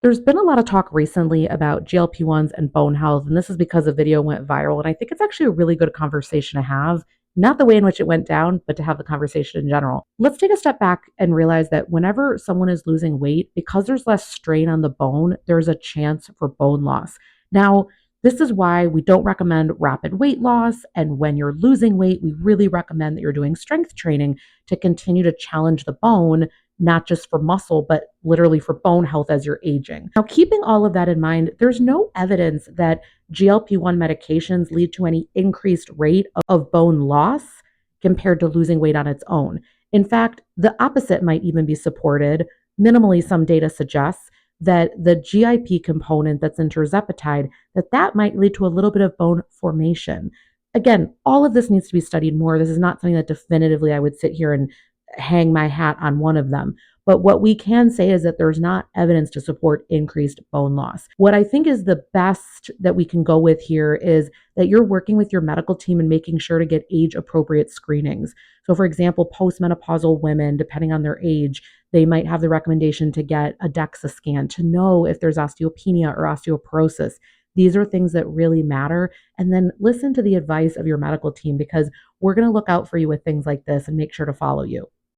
There's been a lot of talk recently about GLP-1s and bone health, and this is because a video went viral. And I think it's actually a really good conversation to have, not the way in which it went down, but to have the conversation in general. Let's take a step back and realize that whenever someone is losing weight, because there's less strain on the bone, there's a chance for bone loss. Now, this is why we don't recommend rapid weight loss. And when you're losing weight, we really recommend that you're doing strength training to continue to challenge the bone, not just for muscle, but literally for bone health as you're aging. Now, keeping all of that in mind, there's no evidence that GLP-1 medications lead to any increased rate of bone loss compared to losing weight on its own. In fact, the opposite might even be supported. Minimally, some data suggests that the GIP component that's in tirzepatide, that might lead to a little bit of bone formation. Again, all of this needs to be studied more. This is not something that definitively I would sit here and hang my hat on one of them. But what we can say is that there's not evidence to support increased bone loss. What I think is the best that we can go with here is that you're working with your medical team and making sure to get age appropriate screenings. So, for example, postmenopausal women, depending on their age, they might have the recommendation to get a DEXA scan to know if there's osteopenia or osteoporosis. These are things that really matter. And then listen to the advice of your medical team because we're going to look out for you with things like this and make sure to follow you.